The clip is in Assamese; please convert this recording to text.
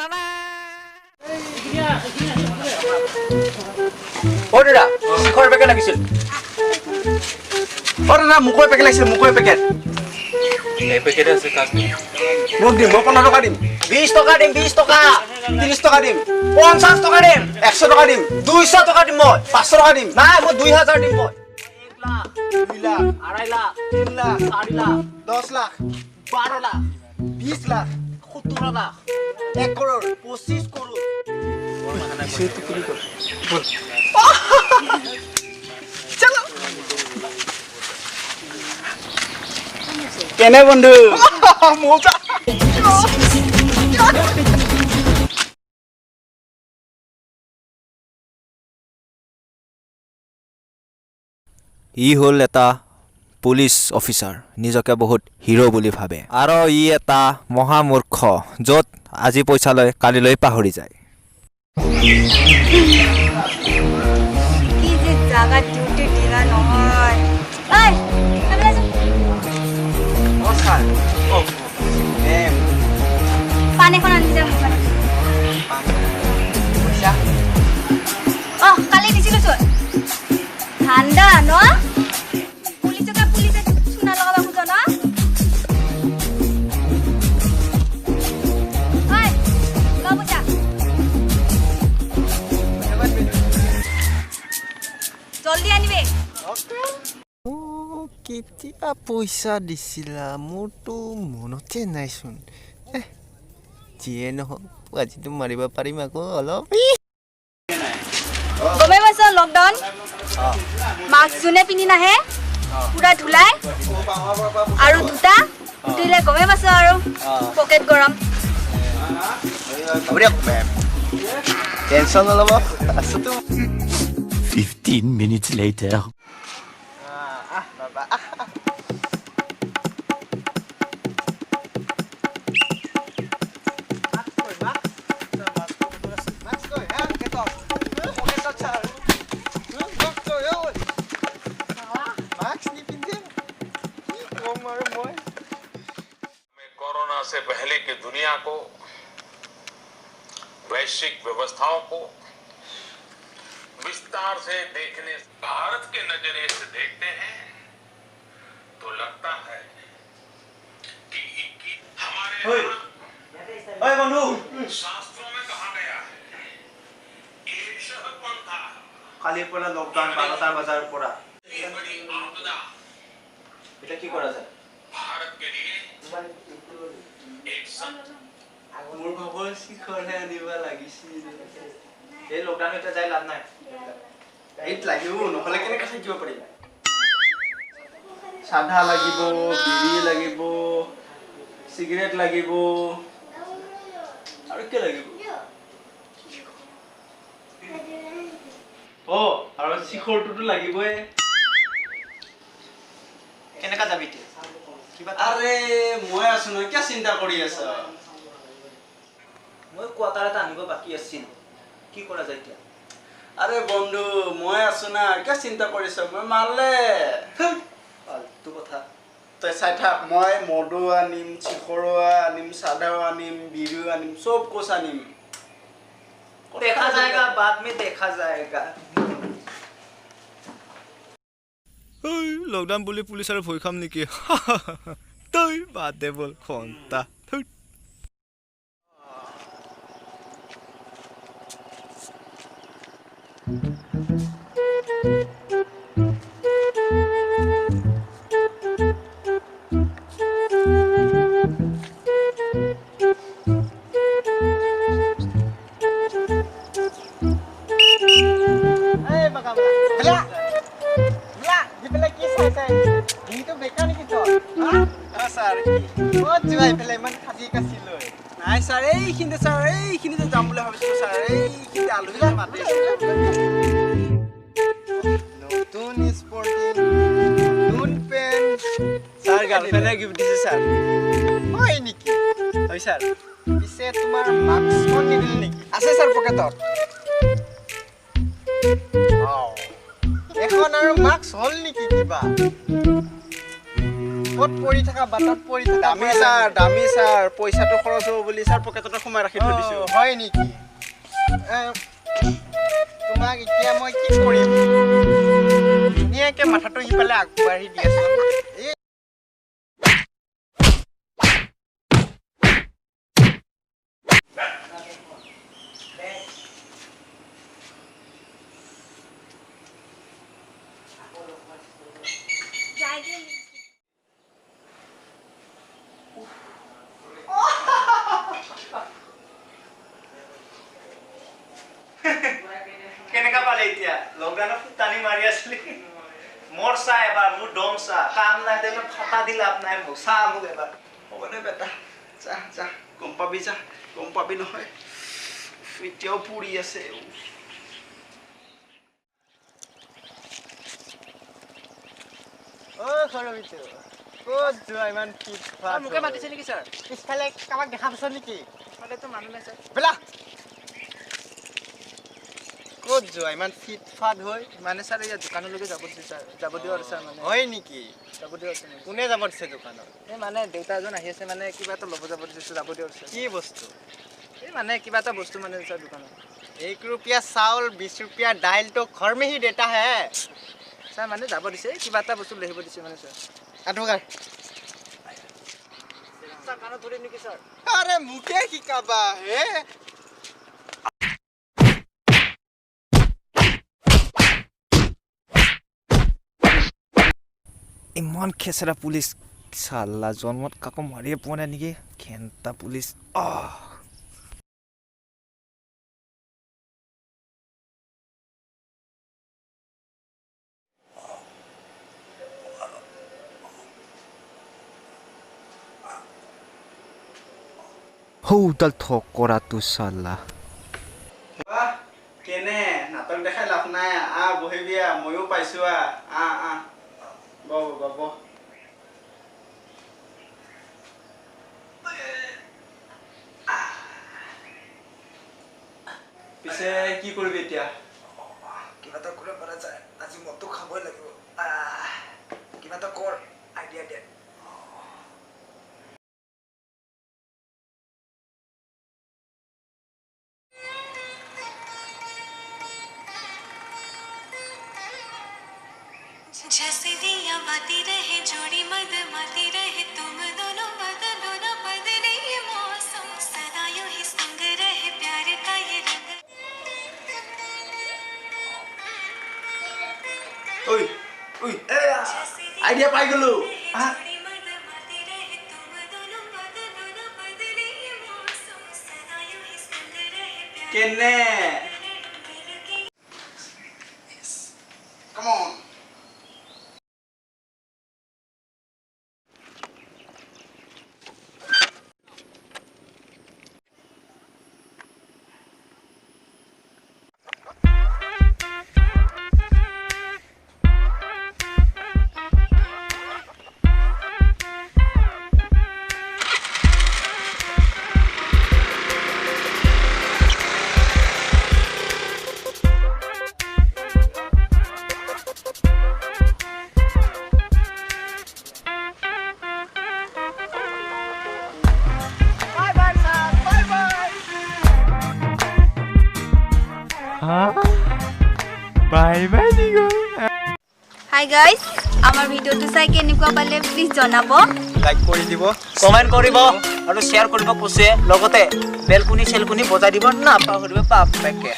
দাদা শিখৰ পেকেট লাগিছিল দাদা মুখৰ পেকেট লাগিছিল মুখৰ পেকেট এই পেকেট আছে কাক মোক দিম মই 15 টকা দিম 20 টকা দিম 20 টকা 30 টকা দিম 50 টকা দিম 100 টকা দিম 200 টকা দিম মই 500 টকা দিম নাই মই 2000 দিম মই 1 লাখ 2 লাখ 2.5 লাখ 3 লাখ 4 লাখ 10 লাখ 12 লাখ 20 লাখ 17 লাখ 1 करोड़ 25 करोड़ बोल चलो केने बंधु मजा ই হল এটা পুলিচ অফিচাৰ নিজকে বহুত হিৰো বুলি ভাবে আৰু ই এটা মহামূৰ্খ যত আজি পইচা লয় কালিলৈ পাহৰি যায় কি যে জাগা ডিউটি দিনা নহয় এই কামলা যা নমস্কাৰ পানী খন আনি যা মোক পইচা কালি দিছিলো চোন ঠাণ্ডা ন পুলিচে চুনা লগাব খোঁজ ন জলদি আনিবে কেতিয়া পইচা দিছিলা মোৰতো মনতে নাইচোন যিয়ে নহওক আজিতো মাৰিব পাৰিম আকৌ অলপ গমে পাইছ লকডাউন মাস্ক যোনে পিন্ধি নাহে পুৰা ধুলাই আৰু দুটা দিলে গমে পাইছ আৰু পকেট গৰম টেনচন নল'ব আছোতো 15 minutes later. कोरोना से पहले की दुनिया को वैश्विक व्यवस्थाओं को विस्तार से देखने भारत के नजरिए से देखते हैं तो लगता है कि हमारे बंधु शास्त्रों में कहा गया है एक शहर पंथा কালিৰ পৰা লকডাউন 12টা বজাৰ পৰা बड़ी आपदा এটা কি কৰা যায় भारत के लिए एक संत মোৰ খবৰ শিখৰহে আনিব লাগিছিল এই লকডাউন এটা যাই লাভ নাই এইট লাগিব নহলে কেনেকৈ থাকিব পাৰিম সাধা লাগিব বিড়ি লাগিব সিগাৰেট লাগিব আৰু কি লাগিব আৰু শিখৰটোতো লাগিবই কেনেকা যাবি কিবা আৰে মই আছো ন কি চিন্তা কৰি আছা মই কোৱাটাৰ এটা আনিব বাকি আছিল কি কৰা যায় এতিয়া আৰে বন্ধু মই আছো না কি চিন্তা কৰিছ মই মাৰলে ফালতু কথা তই চাই থাক মই মদু আনিম চিখৰো আনিম সাদাও আনিম বিড়িও আনিম সব कुछ আনিম দেখা যায়গা बाद में देखा जाएगा লকডাউন বুলি পুলিচৰ ভয় খাম নেকি তই বাদ দে বল খন্তা গার্লফ্রেন্ডে গিফট দিছে স্যার হয় নেকি হয় স্যার পিছে তোমার মাস্ক কোন নিদিল নেকি আছে স্যার পকেটত এখন আৰু মাস্ক হল নেকি কিবা ক'ত পৰি থাকা বাটত পৰি থাকা দামী ছাৰ পইচাটো খৰচ হ'ব বুলি ছাৰ পকেটতে সোমাই ৰাখি থৈ দিছোঁ হয় নেকি তোমাক এতিয়া মই কি কৰিম ধুনীয়াকৈ মাথাটো সিফালে আগবাঢ়ি দি আছোঁ কেনেকা পালে এতিয়া লকডাউনত টানি মাৰি আছিলি মোৰ চাহ এবাৰ মোৰ দম চাহ কাম নাই তেনে ফটা দি লাভ নাই মোক চাহ মোক এবাৰ হ'ব দে বেটা যা গম পাবি নহয় এতিয়াও পুৰি আছে সৰবিতো ক'ত যোৱা ইমান ফিট ফাট মোকে মাতিছে নেকি ছাৰ পিছফালে কাৰোবাক দেখা পাইছ নেকি পিছফালেতো মানুহ নাই ছাৰ বেলা ক'ত যোৱা ইমান ফিট ফাট হৈ মানে ছাৰ ইয়াত দোকানলৈকে যাব দিছে ছাৰ যাব দিয়ক আৰু ছাৰ মানে হয় নেকি যাব দিয়ক আছে কোনে যাব দিছে দোকানত এই মানে দেউতা এজন আহি আছে মানে কিবা এটা ল'ব যাব দিছে যাব দিয়ক ছাৰ কি বস্তু এই মানে কিবা এটা বস্তু মানে ছাৰ দোকানত 1 रुपया चावल 20 रुपया दाल तो घर में ही देता है ছাৰ মানে যাব দিছে কিবা এটা বস্তু লৈ আহিব দিছে মানে ছাৰ আঠুকাৰ ছাৰ কাণত ধৰিম নেকি ছাৰ আৰে মুখে শিকাবা হে ইমান খেচৰা পুলিচ চাল্লা জন্মত কাকো মাৰিয়ে পোৱা নাই নেকি খেন্তা পুলিচ হৌডাল থক কৰাটো চাল্লা কেনে নাটক দেখাই লাভ নাই বহিবি ময়ো পাইছো বহ পিছে কি কৰিবি এতিয়া কিবা এটা কৰিব পৰা যায় আজি মদটো খাবই লাগিব কিবা এটা কৰ আইডিয়া দে जैसे दिया बाती रहे जोड़ी मद माती रहे तुम दोनों बदलो ना बदले ये मौसम सदा यूं ही संग रहे प्यार का ये रंग ओय आइडिया पाई गलो जोड़ी मद माती रहे तुम दोनों बदलो ना बदले ये मौसम सदा यूं ही संग रहे प्यार केने की कम ऑन হাই গাইজ আমাৰ ভিডিঅ'টো চাই কেনেকুৱা পালে প্লিজ জনাব লাইক কৰি দিব কমেণ্ট কৰিব আৰু শ্বেয়াৰ কৰিব কৈছে লগতে বেলকুনি চেলকুনি বজাই দিব নাপাহৰিব পাপেকে